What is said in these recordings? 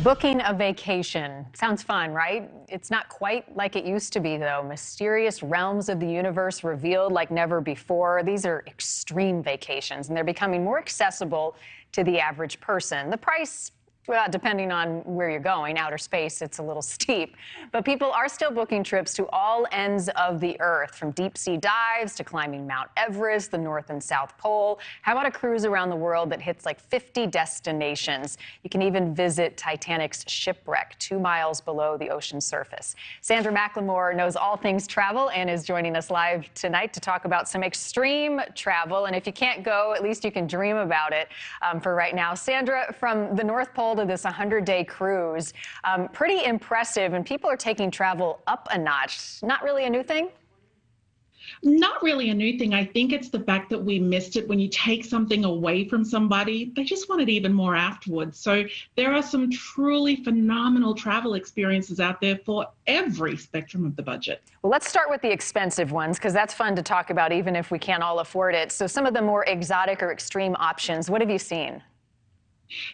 Booking a vacation. Sounds fun, right? It's not quite like it used to be, though. Mysterious realms of the universe revealed like never before. These are extreme vacations, and they're becoming more accessible to the average person. The price, well, depending on where you're going, outer space, it's a little steep. But people are still booking trips to all ends of the earth, from deep sea dives to climbing Mount Everest, the North and South Pole. How about a cruise around the world that hits like 50 destinations? You can even visit Titanic's shipwreck 2 miles below the ocean surface. Sandra McLemore knows all things travel and is joining us live tonight to talk about some extreme travel. And if you can't go, at least you can dream about it for right now. Sandra, from the North Pole to this 100-day cruise, pretty impressive, and people are taking travel up a notch. Not really a new thing? Not really a new thing. I think it's the fact that we missed it. When you take something away from somebody, they just want it even more afterwards. So there are some truly phenomenal travel experiences out there for every spectrum of the budget. Well, let's start with the expensive ones, because that's fun to talk about even if we can't all afford it. So some of the more exotic or extreme options, what have you seen?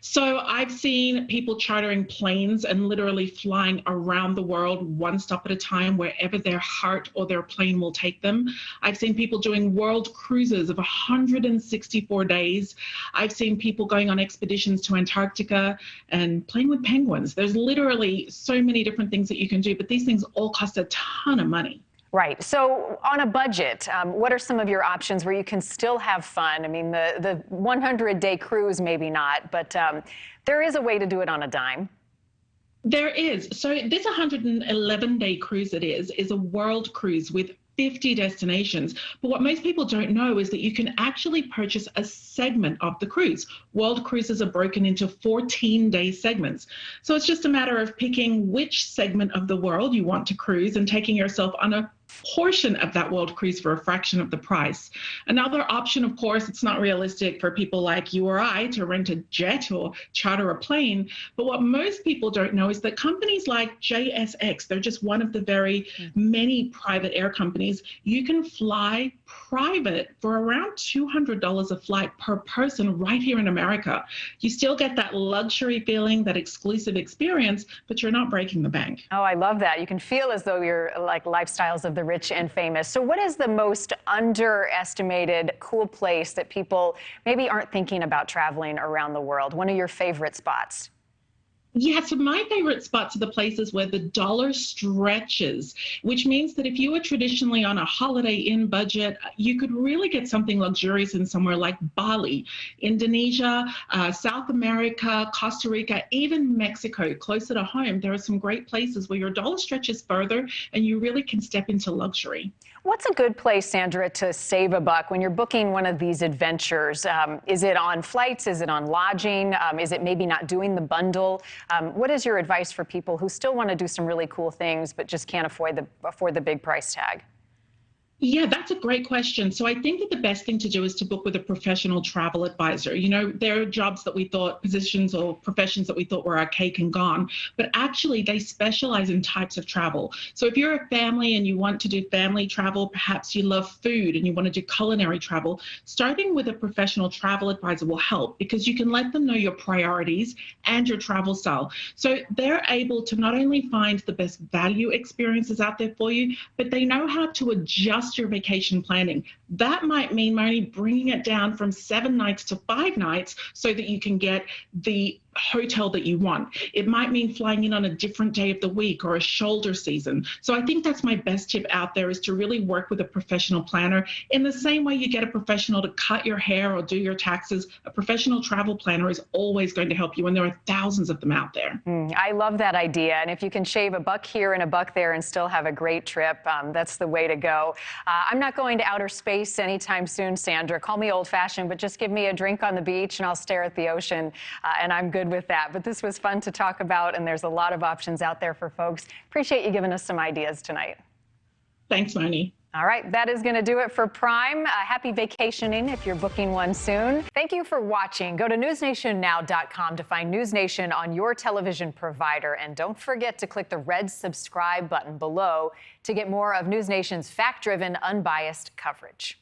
So I've seen people chartering planes and literally flying around the world one stop at a time, wherever their heart or their plane will take them. I've seen people doing world cruises of 164 days. I've seen people going on expeditions to Antarctica and playing with penguins. There's literally so many different things that you can do, but these things all cost a ton of money. Right. So on a budget, what are some of your options where you can still have fun? I mean, the 100-day cruise, maybe not, but there is a way to do it on a dime. There is. So this 111-day cruise is a world cruise with 50 destinations. But what most people don't know is that you can actually purchase a segment of the cruise. World cruises are broken into 14-day segments. So it's just a matter of picking which segment of the world you want to cruise and taking yourself on a portion of that world cruise for a fraction of the price. Another option, of course, it's not realistic for people like you or I to rent a jet or charter a plane. But what most people don't know is that companies like JSX, they're just one of the very many private air companies, you can fly private for around $200 a flight per person right here in America. You still get that luxury feeling, that exclusive experience, but you're not breaking the bank. Oh, I love that. You can feel as though you're like lifestyles of the rich and famous. So what is the most underestimated cool place that people maybe aren't thinking about traveling around the world? One of your favorite spots? Yeah, so my favorite spots are the places where the dollar stretches, which means that if you were traditionally on a Holiday Inn budget, you could really get something luxurious in somewhere like Bali, Indonesia, South America, Costa Rica, even Mexico, closer to home. There are some great places where your dollar stretches further and you really can step into luxury. What's a good place, Sandra, to save a buck when you're booking one of these adventures? Is it on flights? Is it on lodging? Is it maybe not doing the bundle? What is your advice for people who still want to do some really cool things but just can't afford the big price tag? Yeah, that's a great question. So I think that the best thing to do is to book with a professional travel advisor. You know, there are jobs that we thought, positions or professions that we thought were archaic and gone, but actually they specialize in types of travel. So if you're a family and you want to do family travel, perhaps you love food and you want to do culinary travel, starting with a professional travel advisor will help because you can let them know your priorities and your travel style. So they're able to not only find the best value experiences out there for you, but they know how to adjust your vacation planning. That might mean only bringing it down from 7 nights to 5 nights so that you can get the hotel that you want. It might mean flying in on a different day of the week or a shoulder season. So I think that's my best tip out there, is to really work with a professional planner. In the same way you get a professional to cut your hair or do your taxes, a professional travel planner is always going to help you, and there are thousands of them out there. I love that idea. And if you can shave a buck here and a buck there and still have a great trip, that's the way to go. I'm not going to outer space anytime soon, Sandra. Call me old-fashioned, but just give me a drink on the beach and I'll stare at the ocean, and I'm good with that. But this was fun to talk about, and there's a lot of options out there for folks. Appreciate you giving us some ideas tonight. Thanks, Moni. All right, that is going to do it for Prime. Happy vacationing if you're booking one soon. Thank you for watching. Go to newsnationnow.com to find News Nation on your television provider. And don't forget to click the red subscribe button below to get more of News Nation's fact-driven, unbiased coverage.